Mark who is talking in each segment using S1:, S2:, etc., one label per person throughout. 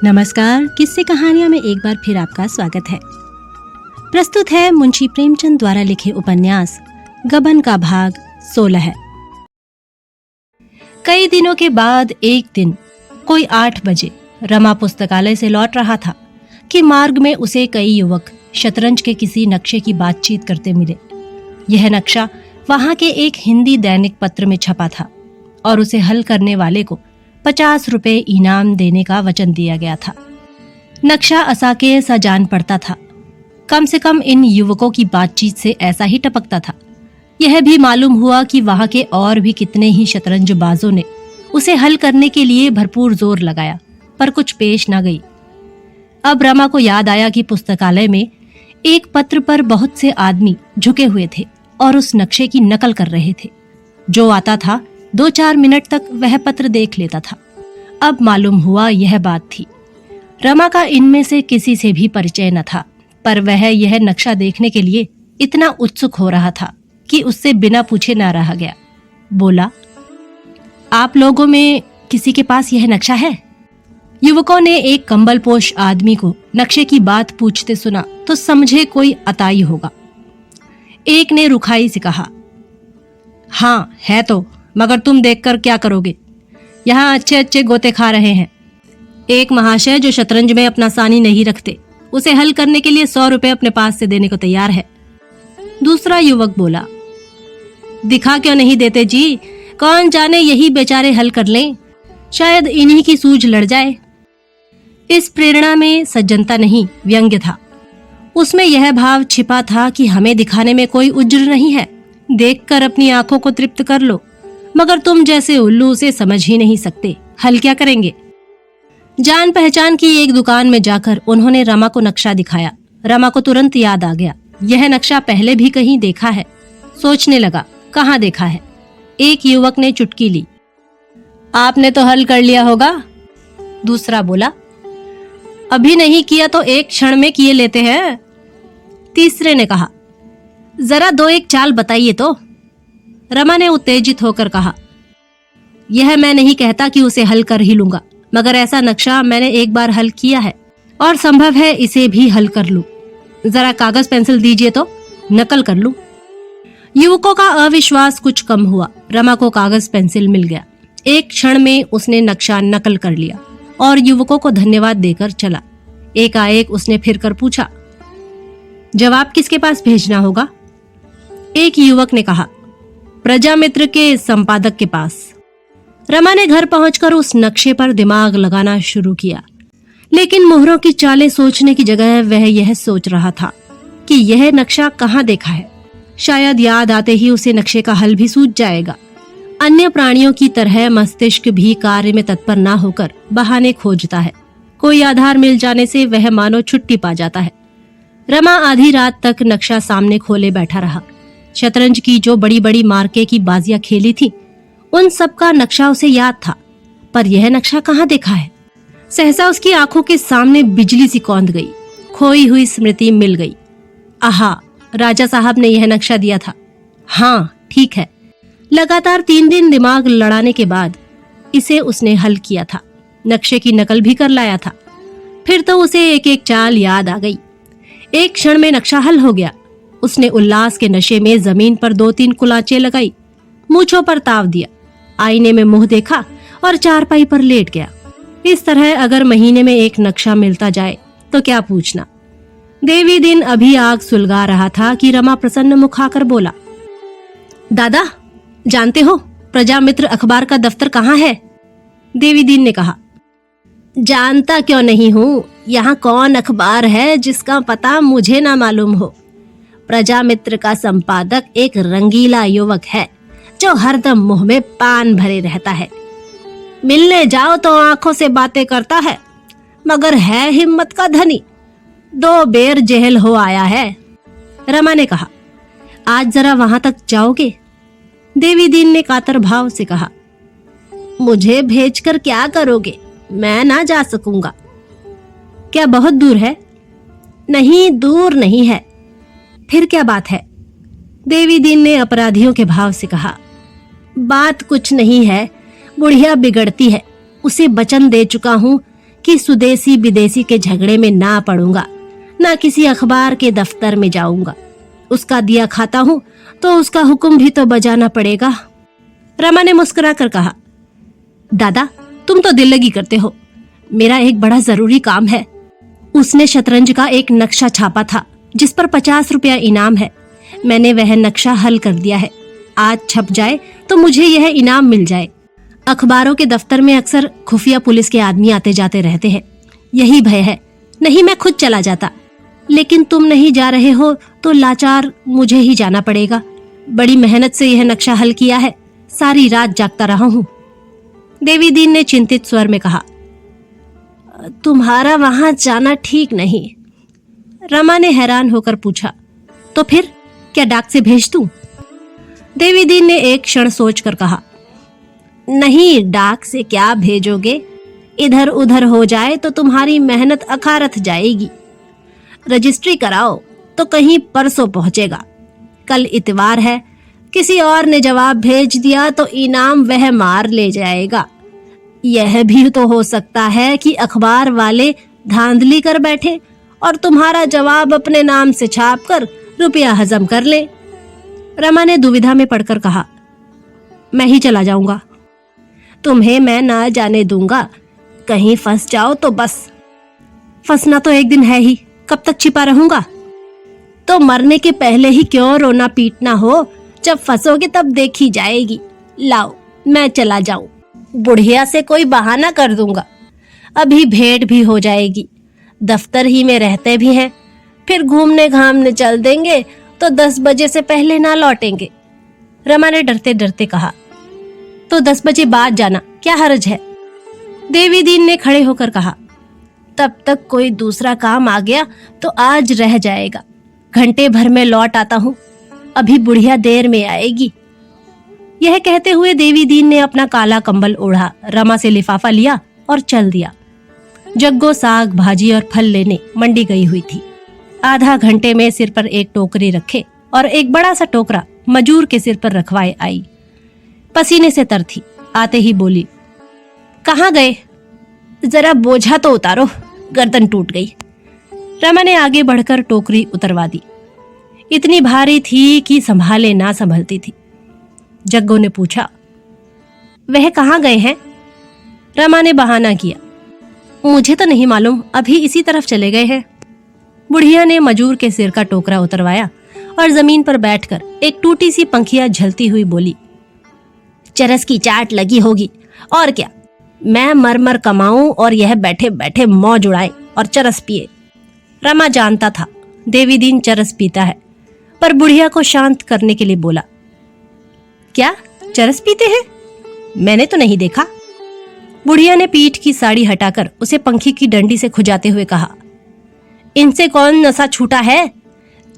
S1: नमस्कार, किस्से कहानियां में एक बार फिर आपका स्वागत है। प्रस्तुत है मुंशी प्रेमचंद द्वारा लिखे उपन्यास गबन का भाग 16। कई दिनों के बाद एक दिन कोई 8 बजे रमा पुस्तकालय से लौट रहा था कि मार्ग में उसे कई युवक शतरंज के किसी नक्शे की बातचीत करते मिले। यह नक्शा वहां के एक हिंदी दैनिक पत्र में छपा था और उसे हल करने वाले को 50 रुपए इनाम देने का वचन दिया गया था। नक्शा असाके सा जान पड़ता था। कम से कम इन युवकों की बातचीत से ऐसा ही टपकता था। यह भी मालूम हुआ कि वहां के और भी कितने ही शतरंजबाजों ने उसे हल करने के लिए भरपूर जोर लगाया, पर कुछ पेश न गई। अब रमा को याद आया कि पुस्तकालय में एक पत्र पर बहुत से आदमी झुके हुए थे और उस नक्शे की नकल कर रहे थे। जो आता था 2-4 मिनट तक वह पत्र देख लेता था। अब मालूम हुआ यह बात थी। रमा का इनमें से किसी से भी परिचय न था, पर वह यह नक्शा देखने के लिए इतना उत्सुक हो रहा था कि उससे बिना पूछे न रहा गया। बोला, आप लोगों में किसी के पास यह नक्शा है? युवकों ने एक कंबलपोश आदमी को नक्शे की बात पूछते सुना तो समझे कोई अताई होगा। एक ने रुखाई से कहा, हाँ है तो, मगर तुम देखकर क्या करोगे? यहाँ अच्छे अच्छे गोते खा रहे हैं। एक महाशय जो शतरंज में अपना सानी नहीं रखते, उसे हल करने के लिए 100 रुपए अपने पास से देने को तैयार है। दूसरा युवक बोला, दिखा क्यों नहीं देते जी? कौन जाने यही बेचारे हल कर लें, शायद इन्हीं की सूझ लड़ जाए। इस प्रेरणा में सज्जनता नहीं, व्यंग्य था। उसमें यह भाव छिपा था कि हमें दिखाने में कोई उज्र नहीं है, देखकर अपनी आंखों को तृप्त कर लो, मगर तुम जैसे उल्लू उसे समझ ही नहीं सकते, हल क्या करेंगे? जान पहचान की एक दुकान में जाकर उन्होंने रमा को नक्शा दिखाया। रमा को तुरंत याद आ गया, यह नक्शा पहले भी कहीं देखा है। सोचने लगा, कहाँ देखा है? एक युवक ने चुटकी ली, आपने तो हल कर लिया होगा। दूसरा बोला, अभी नहीं किया तो एक क्षण में किए लेते हैं। तीसरे ने कहा, जरा 2-1 चाल बताइए तो। रमा ने उत्तेजित होकर कहा, यह मैं नहीं कहता कि उसे हल कर ही लूंगा, मगर ऐसा नक्शा मैंने एक बार हल किया है और संभव है इसे भी हल कर लूं। जरा कागज पेंसिल दीजिए तो नकल कर लूं। युवकों का अविश्वास कुछ कम हुआ। रमा को कागज पेंसिल मिल गया। एक क्षण में उसने नक्शा नकल कर लिया और युवकों को धन्यवाद देकर चला। एकाएक उसने फिर कर पूछा, जवाब किसके पास भेजना होगा? एक युवक ने कहा, प्रजामित्र के संपादक के पास। रमा ने घर पहुंचकर उस नक्शे पर दिमाग लगाना शुरू किया, लेकिन मोहरों की चालें सोचने की जगह वह यह सोच रहा था कि यह नक्शा कहाँ देखा है। शायद याद आते ही उसे नक्शे का हल भी सूझ जाएगा। अन्य प्राणियों की तरह मस्तिष्क भी कार्य में तत्पर ना होकर बहाने खोजता है। कोई आधार मिल जाने से वह मानो छुट्टी पा जाता है। रमा आधी रात तक नक्शा सामने खोले बैठा रहा। शतरंज की जो बड़ी बड़ी मार्के की बाजियां खेली थी, उन सब का नक्शा उसे याद था, पर यह नक्शा कहाँ देखा है? सहसा उसकी आंखों के सामने बिजली सी कौंध गई। खोई हुई स्मृति मिल गई। आहा, राजा साहब ने यह नक्शा दिया था। हाँ ठीक है। लगातार 3 दिन दिमाग लड़ाने के बाद इसे उसने हल किया था। नक्शे की नकल भी कर लाया था। फिर तो उसे एक एक चाल याद आ गई। एक क्षण में नक्शा हल हो गया। उसने उल्लास के नशे में जमीन पर 2-3 कुलाचे लगाई, मूंछों पर ताव दिया, आईने में मुंह देखा और चारपाई पर लेट गया। इस तरह अगर महीने में एक नक्शा मिलता जाए तो क्या पूछना। देवी दिन अभी आग सुलगा रहा था कि रमा प्रसन्न मुख आकर बोला, दादा जानते हो प्रजामित्र अखबार का दफ्तर कहाँ है? देवी दीन ने कहा, जानता क्यों नहीं हूँ, यहाँ कौन अखबार है जिसका पता मुझे ना मालूम हो। प्रजामित्र का संपादक एक रंगीला युवक है जो हरदम मुंह में पान भरे रहता है। मिलने जाओ तो आंखों से बातें करता है, मगर है हिम्मत का धनी। 2 बेर जेल हो आया है। रमा ने कहा, आज जरा वहां तक जाओगे? देवी दीन ने कातर भाव से कहा, मुझे भेजकर क्या करोगे? मैं ना जा सकूंगा। क्या बहुत दूर है? नहीं, दूर नहीं है। फिर क्या बात है? देवी दीन ने अपराधियों के भाव से कहा, बात कुछ नहीं है, बुढ़िया बिगड़ती है, उसे वचन दे चुका हूँ कि सुदेसी विदेशी के झगड़े में ना पड़ूंगा, ना किसी अखबार के दफ्तर में जाऊंगा। उसका दिया खाता हूं तो उसका हुक्म भी तो बजाना पड़ेगा। रमा ने मुस्कुरा कर कहा, दादा तुम तो दिल लगी करते हो, मेरा एक बड़ा जरूरी काम है। उसने शतरंज का एक नक्शा छापा था जिस पर 50 रुपया इनाम है। मैंने वह नक्शा हल कर दिया है। आज छप जाए तो मुझे यह इनाम मिल जाए। अखबारों के दफ्तर में अक्सर खुफिया पुलिस के आदमी आते जाते रहते हैं, यही भय है, नहीं मैं खुद चला जाता। लेकिन तुम नहीं जा रहे हो तो लाचार मुझे ही जाना पड़ेगा। बड़ी मेहनत से यह नक्शा हल किया है, सारी रात जागता रहा हूँ। देवी दीन ने चिंतित स्वर में कहा, तुम्हारा वहां जाना ठीक नहीं। रमा ने हैरान होकर पूछा, तो फिर क्या डाक से भेज दूं? देवी दीन ने एक क्षण सोचकर कहा, नहीं, डाक से क्या भेजोगे, इधर उधर हो जाए तो तुम्हारी मेहनत अखारत जाएगी। रजिस्ट्री कराओ तो कहीं परसों पहुंचेगा। कल इतवार है, किसी और ने जवाब भेज दिया तो इनाम वह मार ले जाएगा। यह भी तो हो सकता है कि अखबार वाले धांधली कर बैठे और तुम्हारा जवाब अपने नाम से छापकर रुपया हजम कर ले। रमा ने दुविधा में पड़कर कहा, मैं ही चला जाऊंगा। तुम्हें मैं ना जाने दूंगा, कहीं फंस जाओ तो बस। फंसना तो एक दिन है ही, कब तक छिपा रहूंगा? तो मरने के पहले ही क्यों रोना पीटना हो, जब फंसोगे तब देखी जाएगी। लाओ मैं चला जाऊं, बुढ़िया से कोई बहाना कर दूंगा, अभी भेंट भी हो जाएगी। दफ्तर ही में रहते भी हैं, फिर घूमने घामने चल देंगे तो 10 बजे से पहले ना लौटेंगे। रमा ने डरते डरते कहा, तो 10 बजे बाद जाना क्या हर्ज है? देवी दीन ने खड़े होकर कहा, तब तक कोई दूसरा काम आ गया तो आज रह जाएगा। घंटे भर में लौट आता हूँ, अभी बुढ़िया देर में आएगी। यह कहते हुए देवी दीन ने अपना काला कंबल ओढ़ा, रमा से लिफाफा लिया और चल दिया। जग्गो साग भाजी और फल लेने मंडी गई हुई थी। आधा घंटे में सिर पर एक टोकरी रखे और एक बड़ा सा टोकरा मजूर के सिर पर रखवाए आई। पसीने से तर थी, आते ही बोली, कहाँ गए? जरा बोझा तो उतारो, गर्दन टूट गई। रमा ने आगे बढ़कर टोकरी उतरवा दी। इतनी भारी थी कि संभाले ना संभलती थी। जग्गो ने पूछा, वह कहाँ गए हैं? रमा ने बहाना किया, मुझे तो नहीं मालूम, अभी इसी तरफ चले गए हैं। बुढ़िया ने मजूर के सिर का टोकरा उतरवाया और जमीन पर बैठकर एक टूटी सी पंखिया झलती हुई बोली, चरस की चाट लगी होगी और क्या, मैं मर कमाऊं और यह बैठे बैठे मौज उड़ाए और चरस पिए। रमा जानता था देवी दीन चरस पीता है, पर बुढ़िया को शांत करने के लिए बोला, क्या चरस पीते हैं? मैंने तो नहीं देखा। बुढ़िया ने पीठ की साड़ी हटाकर उसे पंखी की डंडी से खुजाते हुए कहा, इनसे कौन नशा छूटा है?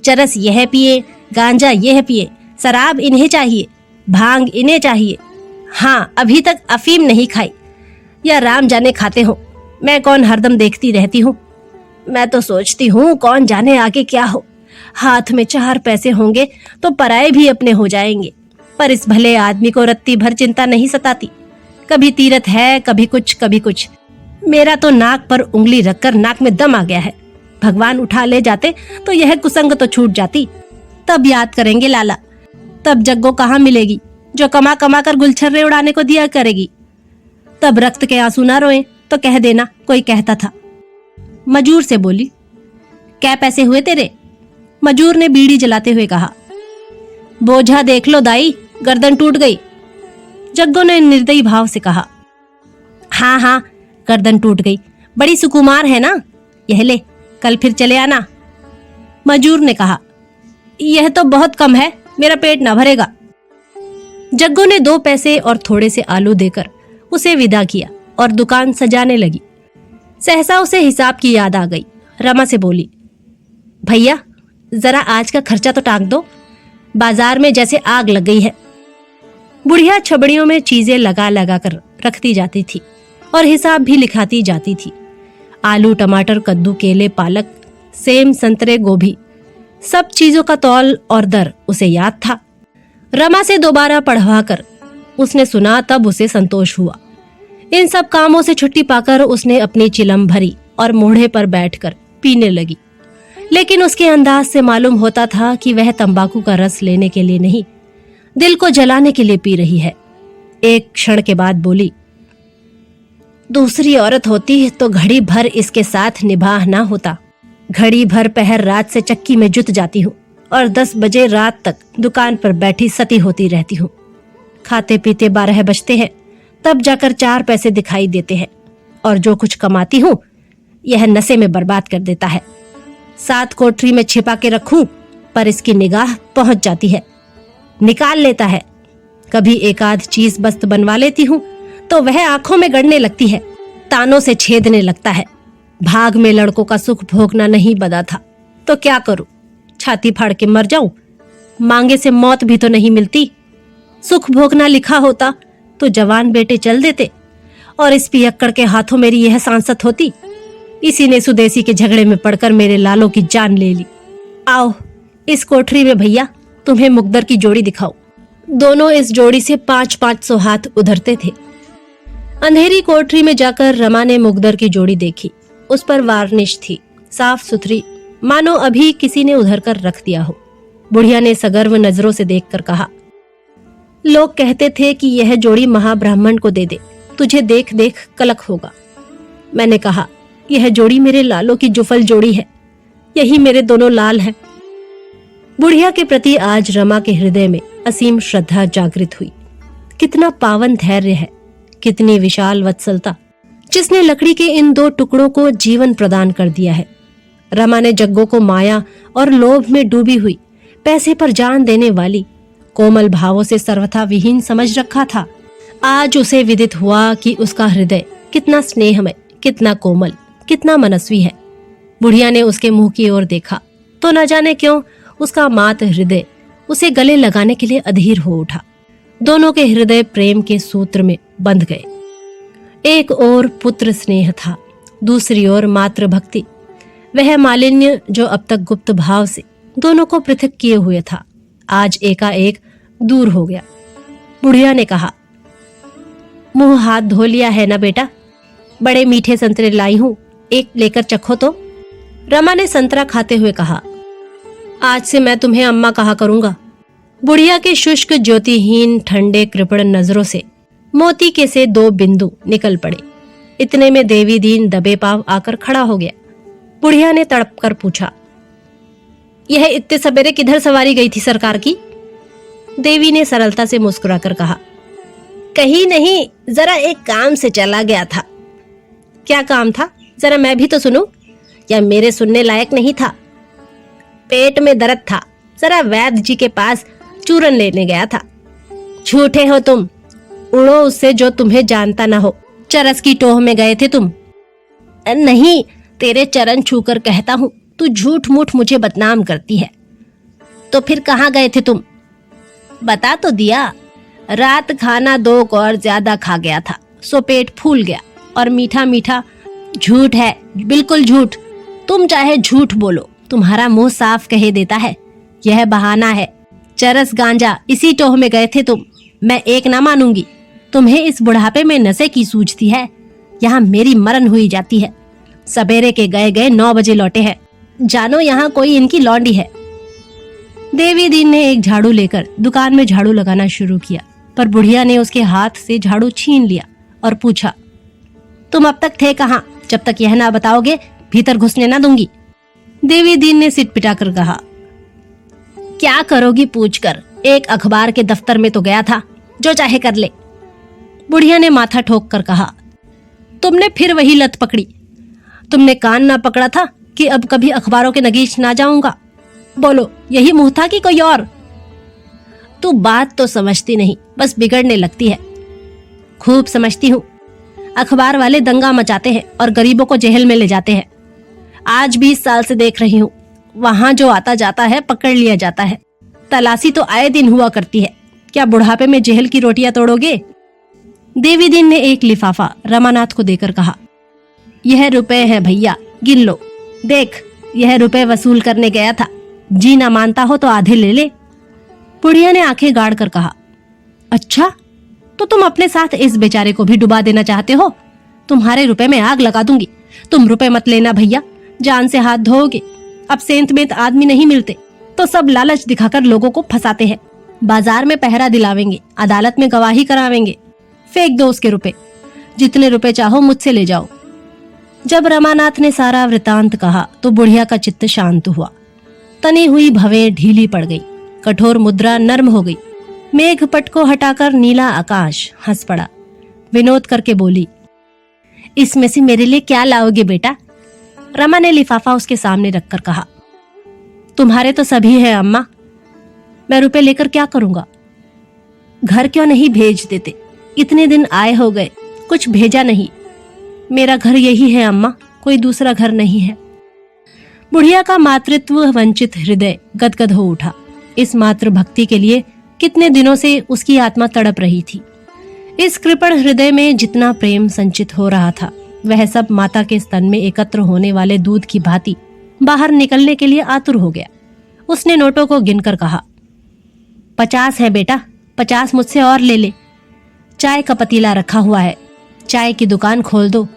S1: चरस यह पिए, गांजा यह पिए, शराब इन्हें चाहिए, भांग इन्हें चाहिए। हाँ, अभी तक अफीम नहीं खाई, या राम जाने खाते हो, मैं कौन हरदम देखती रहती हूँ। मैं तो सोचती हूँ कौन जाने आगे क्या हो, हाथ में 4 पैसे होंगे तो पराये भी अपने हो जाएंगे। पर इस भले आदमी को रत्ती भर चिंता नहीं सताती, कभी तीरथ है, कभी कुछ। मेरा तो नाक पर उंगली रखकर नाक में दम आ गया है। भगवान उठा ले जाते तो यह कुसंग तो छूट जाती। तब याद करेंगे लाला, तब जग्गो कहाँ मिलेगी जो कमा कमा कर गुलछर्रे उड़ाने को दिया करेगी। तब रक्त के आंसू ना रोए तो कह देना कोई कहता था। मजूर से बोली, क्या पैसे हुए तेरे? मजूर ने बीड़ी जलाते हुए कहा, बोझा देख लो दाई, गर्दन टूट गई। जग्गो ने निर्दयी भाव से कहा, हाँ, गर्दन टूट गई, बड़ी सुकुमार है ना, यह ले, कल फिर चले आना। मजूर ने कहा, यह तो बहुत कम है, मेरा पेट ना भरेगा। जग्गो ने 2 पैसे और थोड़े से आलू देकर उसे विदा किया और दुकान सजाने लगी। सहसा उसे हिसाब की याद आ गई। रमा से बोली, भैया जरा आज का खर्चा तो टाक दो, बाजार में जैसे आग लग गई है। बुढ़िया छबड़ियों में चीजें लगा लगा कर रखती जाती थी और हिसाब भी लिखाती जाती थी। आलू, टमाटर, कद्दू, केले, पालक, सेम, संतरे, गोभी, सब चीजों का तौल और दर उसे याद था। रमा से दोबारा पढ़वा कर उसने सुना, तब उसे संतोष हुआ। इन सब कामों से छुट्टी पाकर उसने अपनी चिलम भरी और मोढ़े पर बैठकर पीने लगी। लेकिन उसके अंदाज से मालूम होता था कि वह तंबाकू का रस लेने के लिए नहीं, दिल को जलाने के लिए पी रही है। एक क्षण के बाद बोली, दूसरी औरत होती तो घड़ी भर इसके साथ निभाह ना होता। घड़ी भर पहर रात से चक्की में जुट जाती हूँ और 10 बजे रात तक दुकान पर बैठी सती होती रहती हूँ। खाते पीते 12 बजते हैं, तब जाकर 4 पैसे दिखाई देते हैं और जो कुछ कमाती हूँ यह नशे में बर्बाद कर देता है। 7 कोठरी में छिपा के रखूं पर इसकी निगाह पहुंच जाती है, निकाल लेता है। कभी एक आध चीज बस्त बनवा लेती हूँ तो वह आंखों में गड़ने लगती है, तानों से छेदने लगता है। भाग में लड़कों का सुख भोगना नहीं बदा था तो क्या करूं, छाती फाड़ के मर जाऊं? मांगे से मौत भी तो नहीं मिलती। सुख भोगना लिखा होता तो जवान बेटे चल देते और इस पियक्कड़ के हाथों मेरी यह सांसत होती। इसी ने सुदेसी के झगड़े में पड़कर मेरे लालों की जान ले ली। आओ इस कोठरी में भैया तुम्हें मुकद्दर की जोड़ी दिखाओ। दोनों इस जोड़ी से 500-500 हाथ उधरते थे। अंधेरी कोठरी में जाकर रमा ने मुकद्दर की जोड़ी देखी। उस पर वार्निश थी, साफ सुथरी, मानो अभी किसी ने उधर कर रख दिया हो। बुढ़िया ने सगर्व नजरों से देखकर कहा, लोग कहते थे कि यह जोड़ी महाब्राह्मण को दे दे, तुझे देख देख कलक होगा। मैंने कहा, यह जोड़ी मेरे लालों की जुफल जोड़ी है, यही मेरे दोनों लाल हैं। बुढ़िया के प्रति आज रमा के हृदय में असीम श्रद्धा जागृत हुई। कितना पावन धैर्य है, कितनी विशाल वत्सलता, जिसने लकड़ी के इन 2 टुकड़ों को जीवन प्रदान कर दिया है। रमा ने जग्गों को माया और लोभ में डूबी हुई, पैसे पर जान देने वाली, कोमल भावों से सर्वथा विहीन समझ रखा था। आज उसे विदित हुआ कि उसका हृदय कितना स्नेहमय, कितना कोमल, कितना मनस्वी है। बुढ़िया ने उसके मुंह की ओर देखा तो न जाने क्यों उसका मात हृदय उसे गले लगाने के लिए अधीर हो उठा। दोनों के हृदय प्रेम के सूत्र में बंध गए। एक ओर पुत्र स्नेह था, दूसरी ओर मातृ भक्ति। वह मालिन्य जो अब तक गुप्त भाव से दोनों को पृथक किए हुए था, आज एकाएक दूर हो गया। बुढ़िया ने कहा, मुंह हाथ धो लिया है ना बेटा? बड़े मीठे संतरे लाई हूं, एक लेकर चखो तो। रमा ने संतरा खाते हुए कहा, आज से मैं तुम्हें अम्मा कहा करूंगा। बुढ़िया के शुष्क ज्योतिहीन ठंडे कृपण नजरों से मोती के से 2 बिंदु निकल पड़े। इतने में देवी दीन दबे पांव आकर खड़ा हो गया। बुढ़िया ने तड़प कर पूछा, यह इतने सवेरे किधर सवारी गई थी सरकार की? देवी ने सरलता से मुस्कुराकर कहा, कहीं नहीं, जरा एक काम से चला गया था। क्या काम था? जरा मैं भी तो सुनूं, या मेरे सुनने लायक नहीं था? पेट में दर्द था, जरा वैद्य जी के पास चूरन लेने गया था। झूठे हो तुम, उड़ो उससे जो तुम्हें जानता ना हो। चरस की टोह में गए थे तुम? नहीं, तेरे चरण छूकर कहता हूँ, तू झूठ मूठ मुझे बदनाम करती है। तो फिर कहाँ गए थे तुम? बता तो दिया, रात खाना 2 और ज्यादा खा गया था, सो पेट फूल गया और मीठा मीठा। झूठ है, बिल्कुल झूठ। तुम चाहे झूठ बोलो, तुम्हारा मुंह साफ कहे देता है, यह बहाना है। चरस गांजा इसी टोह में गए थे तुम, मैं एक ना मानूंगी। तुम्हें इस बुढ़ापे में नशे की सूझती है, यहाँ मेरी मरण हुई जाती है। सवेरे के गए गए 9 बजे लौटे हैं, जानो यहाँ कोई इनकी लौंडी है। देवी दीन ने एक झाड़ू लेकर दुकान में झाड़ू लगाना शुरू किया, पर बुढ़िया ने उसके हाथ से झाड़ू छीन लिया और पूछा, तुम अब तक थे कहाँ? जब तक यह ना बताओगे भीतर घुसने ना दूंगी। देवी दीन ने सिट पिटाकर कहा, क्या करोगी पूछकर? एक अखबार के दफ्तर में तो गया था, जो चाहे कर ले। बुढ़िया ने माथा ठोक कर कहा, तुमने फिर वही लत पकड़ी। तुमने कान ना पकड़ा था कि अब कभी अखबारों के नगीच ना जाऊंगा? बोलो, यही मुंह था कि कोई और? तू बात तो समझती नहीं, बस बिगड़ने लगती है। खूब समझती हूँ। अखबार वाले दंगा मचाते हैं और गरीबों को जेल में ले जाते हैं। आज 20 साल से देख रही हूँ, वहां जो आता जाता है पकड़ लिया जाता है। तलाशी तो आए दिन हुआ करती है। क्या बुढ़ापे में जेल की रोटियां तोड़ोगे? देवी दीन ने एक लिफाफा रमानाथ को देकर कहा, यह रुपए है भैया, गिन लो। देख, यह रुपए वसूल करने गया था, जी ना मानता हो तो आधे ले ले। बुढ़िया ने आंखें गाड़ कर कहा, अच्छा, तो तुम अपने साथ इस बेचारे को भी डुबा देना चाहते हो। तुम्हारे रुपए में आग लगा दूंगी। तुम रुपए मत लेना भैया, जान से हाथ धोओगे। अब सेंत में आदमी नहीं मिलते तो सब लालच दिखाकर लोगों को फंसाते हैं। बाजार में पहरा दिलावेंगे, अदालत में गवाही करावेंगे। फेंक दो उसके रुपए, जितने रुपए चाहो मुझसे ले जाओ। जब रमानाथ ने सारा वृतांत कहा तो बुढ़िया का चित्त शांत हुआ। तनी हुई भवें ढीली पड़ गई, कठोर मुद्रा नर्म हो गई। मेघपट को हटाकर नीला आकाश हंस पड़ा। विनोद करके बोली, इसमें से मेरे लिए क्या लाओगे बेटा? रमा ने लिफाफा उसके सामने रखकर कहा, तुम्हारे तो सभी है अम्मा, मैं रुपए लेकर क्या करूंगा? घर क्यों नहीं भेज देते? इतने दिन आए हो गए, कुछ भेजा नहीं। मेरा घर यही है अम्मा, कोई दूसरा घर नहीं है। बुढ़िया का मातृत्व वंचित हृदय गदगद हो उठा। इस मातृ भक्ति के लिए कितने दिनों से उसकी आत्मा तड़प रही थी। इस कृपण हृदय में जितना प्रेम संचित हो रहा था, वह सब माता के स्तन में एकत्र होने वाले दूध की भांति बाहर निकलने के लिए आतुर हो गया। उसने नोटों को गिनकर कहा, 50 है बेटा, 50 मुझसे और ले ले। चाय का पतीला रखा हुआ है, चाय की दुकान खोल दो।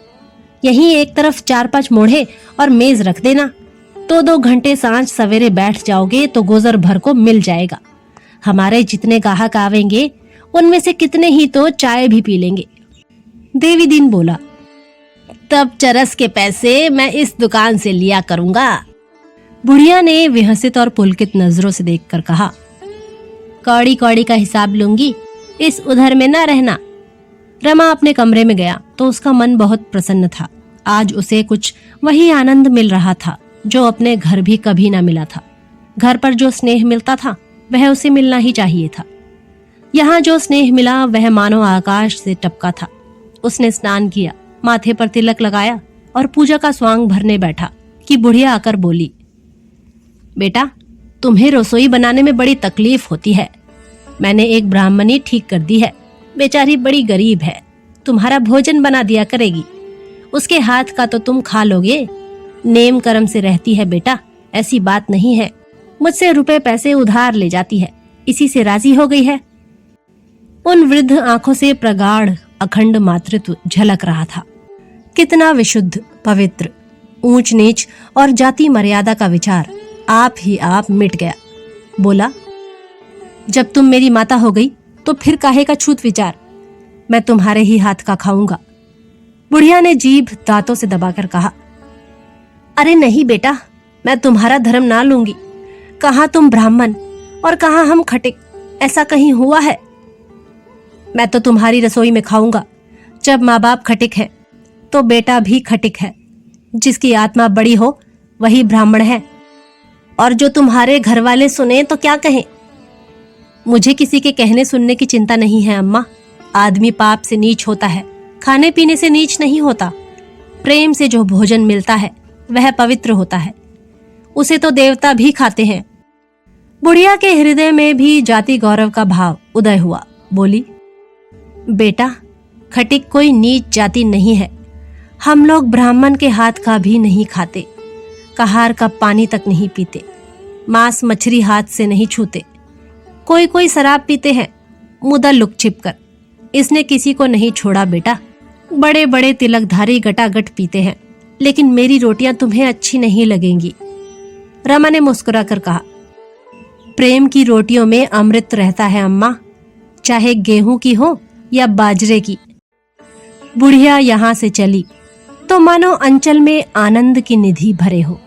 S1: यहीं एक तरफ 4-5 मोढ़े और मेज रख देना। तो 2 घंटे सांझ सवेरे बैठ जाओगे तो गुजर भर को मिल जाएगा। हमारे जितने गाहक आवेंगे उनमें से कितने ही तो चाय भी पी लेंगे। देवी दीन बोला, तब चरस के पैसे मैं इस दुकान से लिया करूंगा। बुढ़िया ने विहसित और पुलकित नजरों से देखकर कहा, कौड़ी कौड़ी का हिसाब लूंगी, इस उधर में न रहना। रमा अपने कमरे में गया तो उसका मन बहुत प्रसन्न था। आज उसे कुछ वही आनंद मिल रहा था जो अपने घर भी कभी न मिला था। घर पर जो स्नेह मिलता था वह उसे मिलना ही चाहिए था। यहाँ जो स्नेह मिला वह मानो आकाश से टपका था। उसने स्नान किया, माथे पर तिलक लगाया और पूजा का स्वांग भरने बैठा कि बुढ़िया आकर बोली, बेटा तुम्हें रसोई बनाने में बड़ी तकलीफ होती है। मैंने एक ब्राह्मणी ठीक कर दी है, बेचारी बड़ी गरीब है, तुम्हारा भोजन बना दिया करेगी। उसके हाथ का तो तुम खा लोगे। नेम कर्म से रहती है बेटा, ऐसी बात नहीं है। मुझसे रुपए पैसे उधार ले जाती है, इसी से राजी हो गई है। उन वृद्ध आंखों से प्रगाढ़ अखंड मातृत्व झलक रहा था। कितना विशुद्ध, पवित्र, ऊंच नीच और जाति मर्यादा का विचार आप ही आप मिट गया। बोला, जब तुम मेरी माता हो गई तो फिर काहे का छूत विचार? मैं तुम्हारे ही हाथ का खाऊंगा। बुढ़िया ने जीभ दांतों से दबाकर कहा, अरे नहीं बेटा, मैं तुम्हारा धर्म ना लूंगी। कहाँ तुम ब्राह्मण और कहाँ हम खटिक, ऐसा कहीं हुआ है? मैं तो तुम्हारी रसोई में खाऊंगा। जब माँ बाप खटिक है तो बेटा भी खटिक है। जिसकी आत्मा बड़ी हो वही ब्राह्मण है। और जो तुम्हारे घर वाले सुने तो क्या कहें? मुझे किसी के कहने सुनने की चिंता नहीं है अम्मा। आदमी पाप से नीच होता है, खाने पीने से नीच नहीं होता। प्रेम से जो भोजन मिलता है वह पवित्र होता है, उसे तो देवता भी खाते हैं। बुढ़िया के हृदय में भी जाति गौरव का भाव उदय हुआ। बोली, बेटा खटिक कोई नीच जाति नहीं है। हम लोग ब्राह्मण के हाथ का भी नहीं खाते, कहार का पानी तक नहीं पीते, मांस मछली हाथ से नहीं छूते। कोई कोई शराब पीते हैं मुदा लुक छिप कर। इसने किसी को नहीं छोड़ा बेटा। बड़े बड़े तिलकधारी गटागट पीते हैं, लेकिन मेरी रोटियां तुम्हें अच्छी नहीं लगेंगी। रमा ने मुस्कुराकर कहा, प्रेम की रोटियों में अमृत रहता है अम्मा, चाहे गेहूं की हो या बाजरे की। बुढ़िया यहाँ से चली तो मानो अंचल में आनंद की निधि भरे हो।